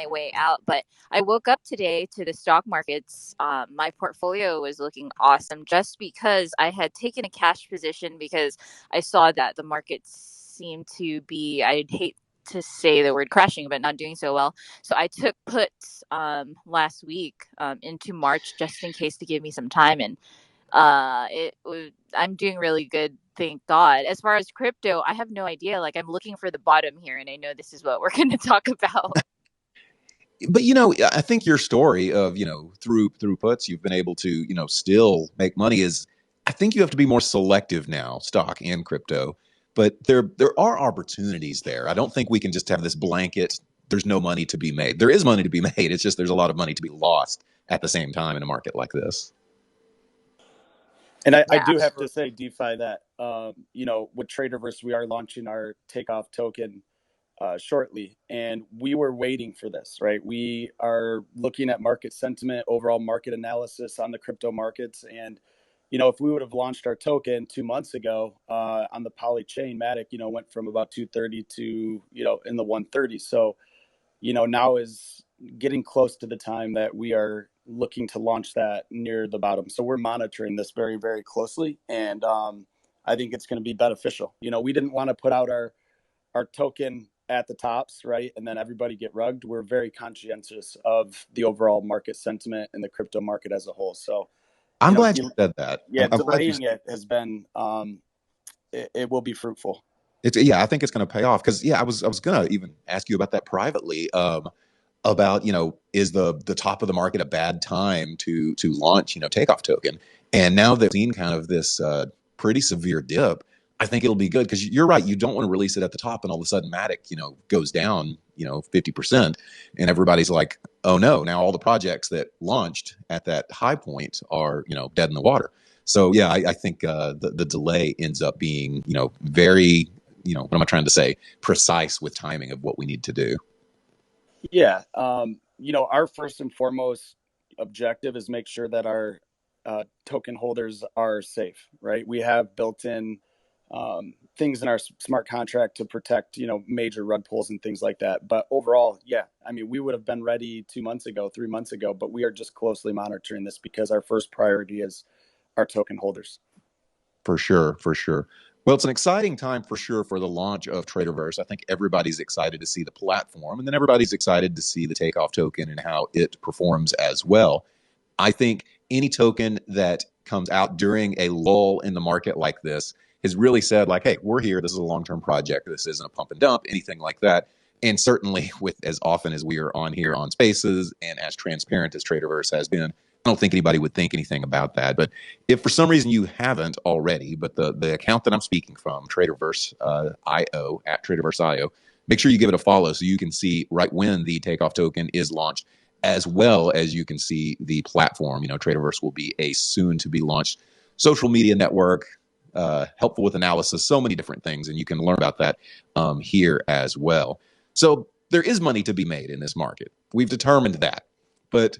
my way out. But I woke up today to the stock markets. My portfolio was looking awesome just because I had taken a cash position because I saw that the markets seemed to be, I'd hate to say the word crashing, but not doing so well. So I took puts last week into March just in case to give me some time. And I'm doing really good, thank God. As far as crypto, I have no idea. Like, I'm looking for the bottom here, and I know this is what we're going to talk about. But I think your story of through puts you've been able to still make money is, I think you have to be more selective now, stock and crypto. But there are opportunities there. I don't think we can just have this blanket. There's no money to be made. There is money to be made. It's just there's a lot of money to be lost at the same time in a market like this. And I Yeah, do have to say, DeFi, that with TRADERVERSE, we are launching our takeoff token shortly, and we were waiting for this, right? We are looking at market sentiment, overall market analysis on the crypto markets, and if we would have launched our token 2 months ago on the poly chain, Matic, went from about 230 to in the 130. So now is getting close to the time that we are looking to launch that near the bottom. So we're monitoring this very, very closely, and I think it's going to be beneficial. We didn't want to put out our token at the tops, right, and then everybody get rugged. We're very conscientious of the overall market sentiment and the crypto market as a whole. So I'm glad you said that. Yeah, I'm delaying it has been it will be fruitful. I think it's going to pay off because I was going to even ask you about that privately. About is the top of the market a bad time to launch takeoff token? And now they've seen kind of this pretty severe dip, I think it'll be good because you're right. You don't want to release it at the top and all of a sudden Matic goes down 50%, and everybody's like, oh no, now all the projects that launched at that high point are dead in the water. So I think the delay ends up being very what am I trying to say, precise with timing of what we need to do. Yeah. Our first and foremost objective is make sure that our token holders are safe, right? We have built in things in our smart contract to protect, major rug pulls and things like that. But overall, we would have been ready 2 months ago, 3 months ago, but we are just closely monitoring this because our first priority is our token holders. For sure. Well, it's an exciting time for sure for the launch of TRADERVERSE. I think everybody's excited to see the platform, and then everybody's excited to see the takeoff token and how it performs as well. I think any token that comes out during a lull in the market like this has really said, like, hey, we're here. This is a long-term project. This isn't a pump and dump, anything like that. And certainly with as often as we are on here on Spaces and as transparent as TRADERVERSE has been, I don't think anybody would think anything about that. But if for some reason you haven't already, but the account that I'm speaking from, TRADERVERSE IO, at TRADERVERSE IO, make sure you give it a follow so you can see right when the takeoff token is launched, as well as you can see the platform. TRADERVERSE will be a soon to be launched social media network, helpful with analysis, so many different things, and you can learn about that here as well. So there is money to be made in this market. We've determined that, but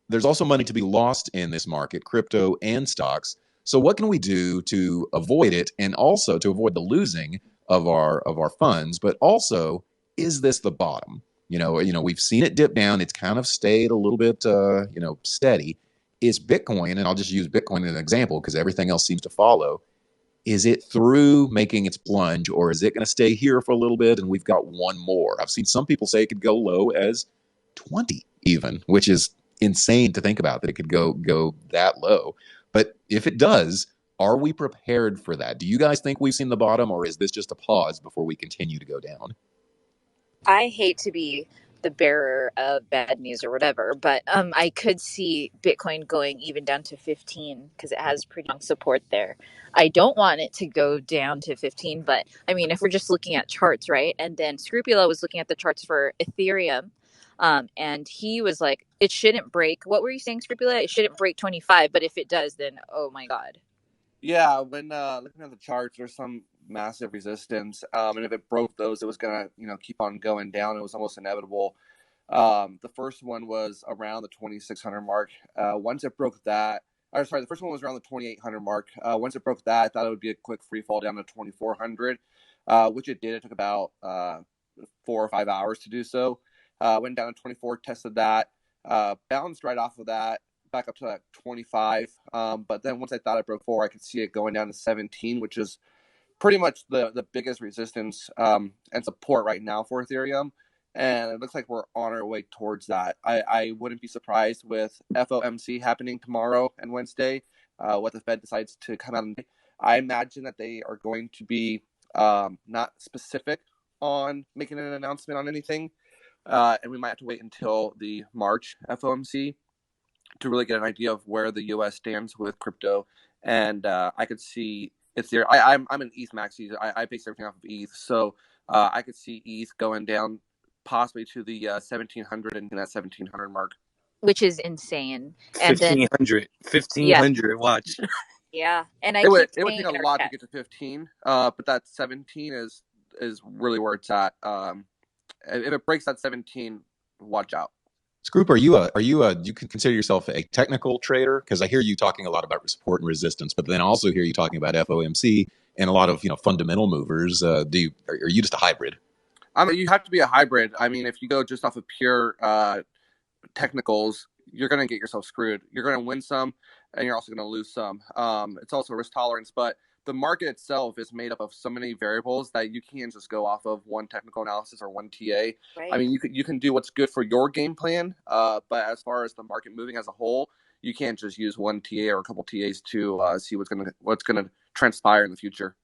there's also money to be lost in this market, crypto and stocks. So what can we do to avoid it, and also to avoid the losing of our funds? But also, is this the bottom? We've seen it dip down. It's kind of stayed a little bit, steady. Is Bitcoin, and I'll just use Bitcoin as an example because everything else seems to follow. Is it through making its plunge, or is it going to stay here for a little bit and we've got one more? I've seen some people say it could go low as 20 even, which is insane to think about, that it could go that low. But if it does, are we prepared for that? Do you guys think we've seen the bottom, or is this just a pause before we continue to go down? I hate to be the bearer of bad news or whatever, but I could see Bitcoin going even down to 15 because it has pretty strong support there. I don't want it to go down to 15, but I mean, if we're just looking at charts, right? And then Scrupula was looking at the charts for Ethereum, and he was like, it shouldn't break. What were you saying, Scrupula? It shouldn't break 25, but if it does, then oh my God. Yeah, when looking at the charts, there's some massive resistance, and if it broke those, it was gonna keep on going down. It was almost inevitable. The first one was around the 2600 mark. Once it broke that, the first one was around the 2800 mark. Once it broke that, I thought it would be a quick free fall down to 2400, which it did. It took about 4 or 5 hours to do so. went down to 24, tested that, bounced right off of that, back up to that 25. But then once I thought it broke 4, I could see it going down to 17, which is pretty much the biggest resistance and support right now for Ethereum. And it looks like we're on our way towards that. I wouldn't be surprised with FOMC happening tomorrow and Wednesday, what the Fed decides to come out and I imagine that they are going to be not specific on making an announcement on anything. And we might have to wait until the March FOMC to really get an idea of where the U.S. stands with crypto. And I could see Ethereum. I'm an ETH maxi. I base everything off of ETH. So I could see ETH going down possibly to the 1,700 and that 1,700 mark. Which is insane. And 1,500. 1,500, watch. Yeah. And it would take a lot to get to 15, but that 17 is really where it's at. If it breaks that 17, watch out. Scroop, do you can consider yourself a technical trader? Because I hear you talking a lot about support and resistance, but then I also hear you talking about FOMC and a lot of fundamental movers. Are you just a hybrid? I mean, you have to be a hybrid. I mean, if you go just off of pure technicals, you're going to get yourself screwed. You're going to win some, and you're also going to lose some. It's also risk tolerance, but the market itself is made up of so many variables that you can't just go off of one technical analysis or one TA. Right. I mean, you can do what's good for your game plan, but as far as the market moving as a whole, you can't just use one TA or a couple TAs to see what's gonna transpire in the future.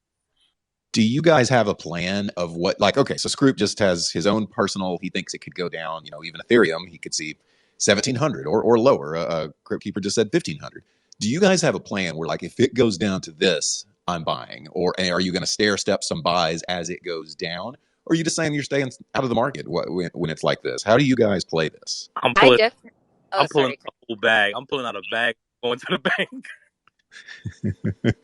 Do you guys have a plan of what, okay, so Scroop just has his own personal, he thinks it could go down, even Ethereum, he could see 1,700 or lower. Crypt Keeper just said 1,500. Do you guys have a plan where, if it goes down to this, I'm buying? Or are you going to stair step some buys as it goes down? Or are you just saying you're staying out of the market when it's like this? How do you guys play this? I'm pulling a whole bag. I'm pulling out a bag, going to the bank.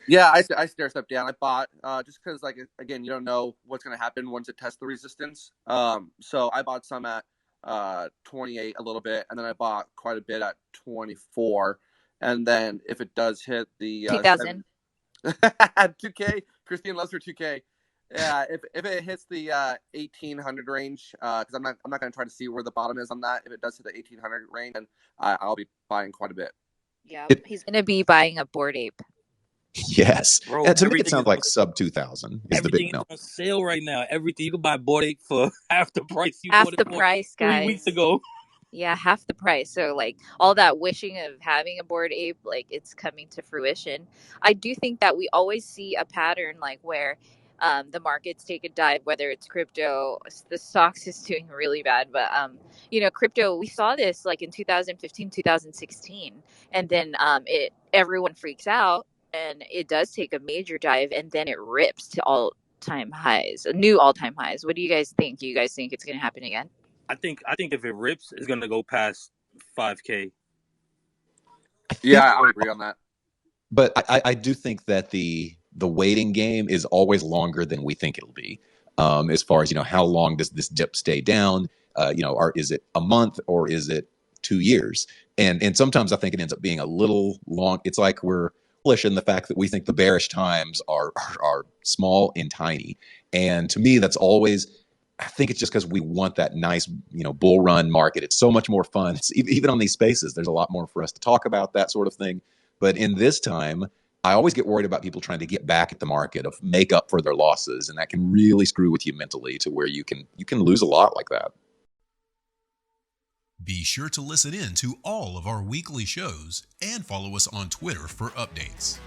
Yeah, I stair step down. I bought just because, again, you don't know what's going to happen once it tests the resistance. So I bought some at 28 a little bit, and then I bought quite a bit at 24. And then if it does hit the 2,000. 2K, Christine loves her 2K. Yeah, if it hits the 1,800 range, because I'm not going to try to see where the bottom is on that. If it does hit the 1,800 range, then I'll be buying quite a bit. Yeah, he's going to be buying a Bored Ape. Yes, bro. To me, it sounds like sub 2,000 is the big number. On sale right now. Everything you can buy Bored Ape for half the price. Half the price, guys. 3 weeks ago. Yeah, half the price. So all that wishing of having a Bored Ape, it's coming to fruition. I do think that we always see a pattern where the markets take a dive, whether it's crypto, the stocks is doing really bad, but crypto, we saw this in 2015, 2016, and then everyone freaks out and it does take a major dive, and then it rips to all-time highs, new all-time highs. What do you guys think? Do you guys think it's going to happen again? I think if it rips, it's going to go past 5K. Yeah, I would agree on that. But I do think that the waiting game is always longer than we think it'll be. As far as, how long does this dip stay down? Is it a month or is it 2 years? And sometimes I think it ends up being a little long. It's like we're bullish in the fact that we think the bearish times are small and tiny. And to me, that's always, I think it's just because we want that nice, bull run market. It's so much more fun. Even on these spaces, there's a lot more for us to talk about, that sort of thing. But in this time, I always get worried about people trying to get back at the market, of make up for their losses. And that can really screw with you mentally to where you can lose a lot like that. Be sure to listen in to all of our weekly shows and follow us on Twitter for updates.